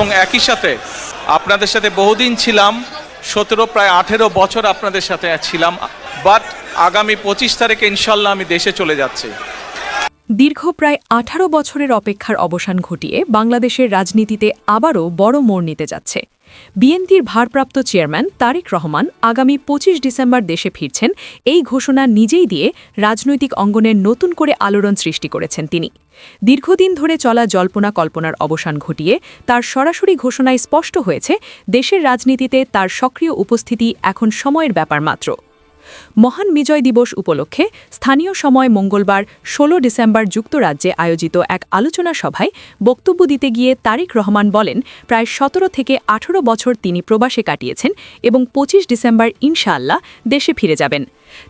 এবং একই সাথে আপনাদের সাথে বহুদিন ছিলাম, 17 প্রায় 18 বছর আপনাদের সাথে ছিলাম, বাট আগামী 25 তারিখে ইনশাল্লাহ আমি দেশে চলে যাচ্ছি। দীর্ঘ প্রায় 18 বছরের অপেক্ষার অবসান ঘটিয়ে বাংলাদেশের রাজনীতিতে আবারও বড় মোড় নিতে যাচ্ছে। বিএনপির ভারপ্রাপ্ত চেয়ারম্যান তারেক রহমান আগামী 25 ডিসেম্বর দেশে ফিরছেন, এই ঘোষণা নিজেই দিয়ে রাজনৈতিক অঙ্গনের নতুন করে আলোড়ন সৃষ্টি করেছেন তিনি। দীর্ঘদিন ধরে চলা জল্পনা কল্পনার অবসান ঘটিয়ে তার সরাসরি ঘোষণায় স্পষ্ট হয়েছে দেশের রাজনীতিতে তার সক্রিয় উপস্থিতি এখন সময়ের ব্যাপার মাত্র। মহান বিজয় দিবস উপলক্ষে স্থানীয় সময় মঙ্গলবার 16 ডিসেম্বর যুক্তরাজ্যে আয়োজিত এক আলোচনা সভায় বক্তব্য দিতে গিয়ে তারেক রহমান বলেন, প্রায় 17 থেকে 18 বছর তিনি প্রবাসে কাটিয়েছেন এবং 25 ডিসেম্বর ইনশাআল্লাহ দেশে ফিরে যাবেন।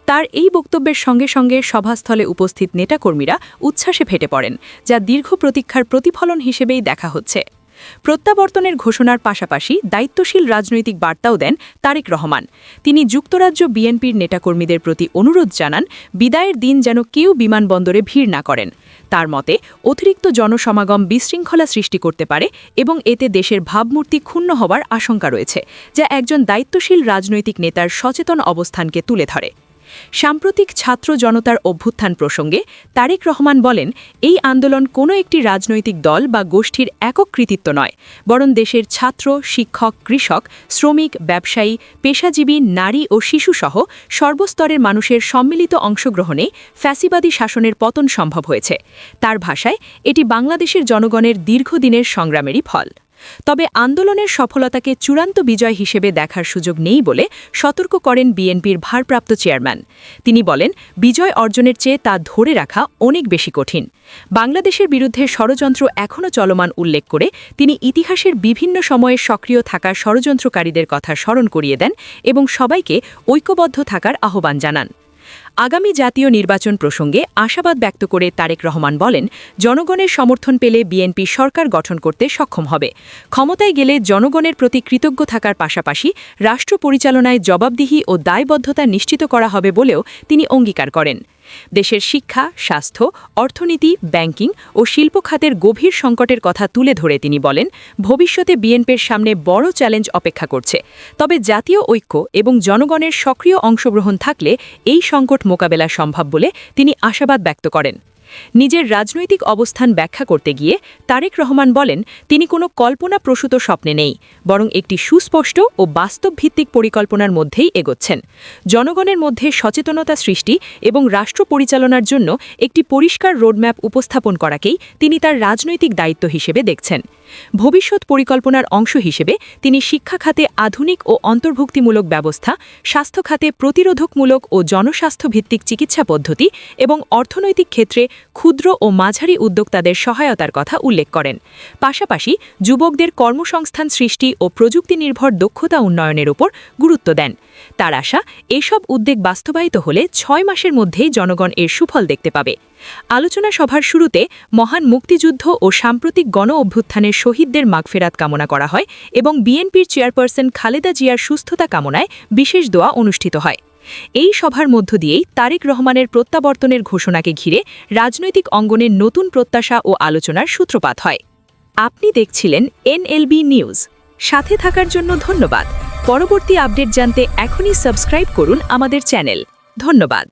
তার এই বক্তব্যের সঙ্গে সঙ্গে সভাস্থলে উপস্থিত নেতাকর্মীরা উচ্ছ্বাসে ফেটে পড়েন, যা দীর্ঘ প্রতীক্ষার প্রতিফলন হিসেবেই দেখা হচ্ছে। প্রত্যাবর্তনের ঘোষণার পাশাপাশি দায়িত্বশীল রাজনৈতিক বার্তাও দেন তারেক রহমান। তিনি যুক্তরাজ্য বিএনপির নেতাকর্মীদের প্রতি অনুরোধ জানান, বিদায়ের দিন যেন কেউ বিমানবন্দরে ভিড় না করেন। তার মতে অতিরিক্ত জনসমাগম বিশৃঙ্খলা সৃষ্টি করতে পারে এবং এতে দেশের ভাবমূর্তি ক্ষুণ্ণ হওয়ার আশঙ্কা রয়েছে, যা একজন দায়িত্বশীল রাজনৈতিক নেতার সচেতন অবস্থানকে তুলে ধরে। সাম্প্রতিক ছাত্র জনতার অভ্যুত্থান প্রসঙ্গে তারেক রহমান বলেন, এই আন্দোলন কোনো একটি রাজনৈতিক দল বা গোষ্ঠীর একক কৃতিত্ব নয়, বরং দেশের ছাত্র, শিক্ষক, কৃষক, শ্রমিক, ব্যবসায়ী, পেশাজীবী, নারী ও শিশুসহ সর্বস্তরের মানুষের সম্মিলিত অংশগ্রহণে ফ্যাসিবাদী শাসনের পতন সম্ভব হয়েছে। তার ভাষায় এটি বাংলাদেশের জনগণের দীর্ঘদিনের সংগ্রামেরই ফল। তবে আন্দোলনের সফলতাকে চূড়ান্ত বিজয় হিসেবে দেখার সুযোগ নেই বলে সতর্ক করেন বিএনপির ভারপ্রাপ্ত চেয়ারম্যান। তিনি বলেন, বিজয় অর্জনের চেয়ে তা ধরে রাখা অনেক বেশি কঠিন। বাংলাদেশের বিরুদ্ধে ষড়যন্ত্র এখনও চলমান উল্লেখ করে তিনি ইতিহাসের বিভিন্ন সময়ে সক্রিয় থাকা ষড়যন্ত্রকারীদের কথা স্মরণ করিয়ে দেন এবং সবাইকে ঐক্যবদ্ধ থাকার আহ্বান জানান। আগামী জাতীয় নির্বাচন প্রসঙ্গে আশাবাদ ব্যক্ত করে তারেক রহমান বলেন, জনগণের সমর্থন পেলে বিএনপি সরকার গঠন করতে সক্ষম হবে। ক্ষমতায় গেলে জনগণের প্রতি কৃতজ্ঞ থাকার পাশাপাশি রাষ্ট্র পরিচালনায় জবাবদিহি ও দায়বদ্ধতা নিশ্চিত করা হবে বলেও তিনি অঙ্গীকার করেন। দেশের শিক্ষা, স্বাস্থ্য, অর্থনীতি, ব্যাংকিং ও শিল্প খাতের গভীর সংকটের কথা তুলে ধরে তিনি বলেন, ভবিষ্যতে বিএনপির সামনে বড় চ্যালেঞ্জ অপেক্ষা করছে। তবে জাতীয় ঐক্য এবং জনগণের সক্রিয় অংশগ্রহণ থাকলে এই সংকট মোকাবেলা সম্ভব বলে তিনি আশাবাদ ব্যক্ত করেন। নিজের রাজনৈতিক অবস্থান ব্যাখ্যা করতে গিয়ে তারেক রহমান বলেন, তিনি কোনো কল্পনাপ্রসূত স্বপ্নে নেই, বরং একটি সুস্পষ্ট ও বাস্তবভিত্তিক পরিকল্পনার মধ্যেই এগোচ্ছেন। জনগণের মধ্যে সচেতনতা সৃষ্টি এবং রাষ্ট্র পরিচালনার জন্য একটি পরিষ্কার রোডম্যাপ উপস্থাপন করাকেই তিনি তার রাজনৈতিক দায়িত্ব হিসেবে দেখছেন। ভবিষ্যৎ পরিকল্পনার অংশ হিসেবে তিনি শিক্ষা খাতে আধুনিক ও অন্তর্ভুক্তিমূলক ব্যবস্থা, স্বাস্থ্য খাতে প্রতিরোধকমূলক ও জনস্বাস্থ্যভিত্তিক চিকিৎসা পদ্ধতি এবং অর্থনৈতিক ক্ষেত্রে ক্ষুদ্র ও মাঝারি উদ্যোক্তাদের সহায়তার কথা উল্লেখ করেন। পাশাপাশি যুবকদের কর্মসংস্থান সৃষ্টি ও প্রযুক্তি নির্ভর দক্ষতা উন্নয়নের উপর গুরুত্ব দেন। তার আশা, এসব উদ্যোগ বাস্তবায়িত হলে 6 মাসের মধ্যেই জনগণ এর সুফল দেখতে পাবে। আলোচনা সভার শুরুতে মহান মুক্তিযুদ্ধ ও সাম্প্রতিক গণ অভ্যুত্থানের শহীদদের মাগফেরাত কামনা করা হয় এবং বিএনপির চেয়ারপারসন খালেদা জিয়ার সুস্থতা কামনায় বিশেষ দোয়া অনুষ্ঠিত হয়। এই সভার মধ্য দিয়েই তারেক রহমানের প্রত্যাবর্তনের ঘোষণাকে ঘিরে রাজনৈতিক অঙ্গনের নতুন প্রত্যাশা ও আলোচনার সূত্রপাত হয়। আপনি দেখছিলেন NLB নিউজ। সাথে থাকার জন্য ধন্যবাদ। পরবর্তী আপডেট জানতে এখনই সাবস্ক্রাইব করুন আমাদের চ্যানেল। ধন্যবাদ।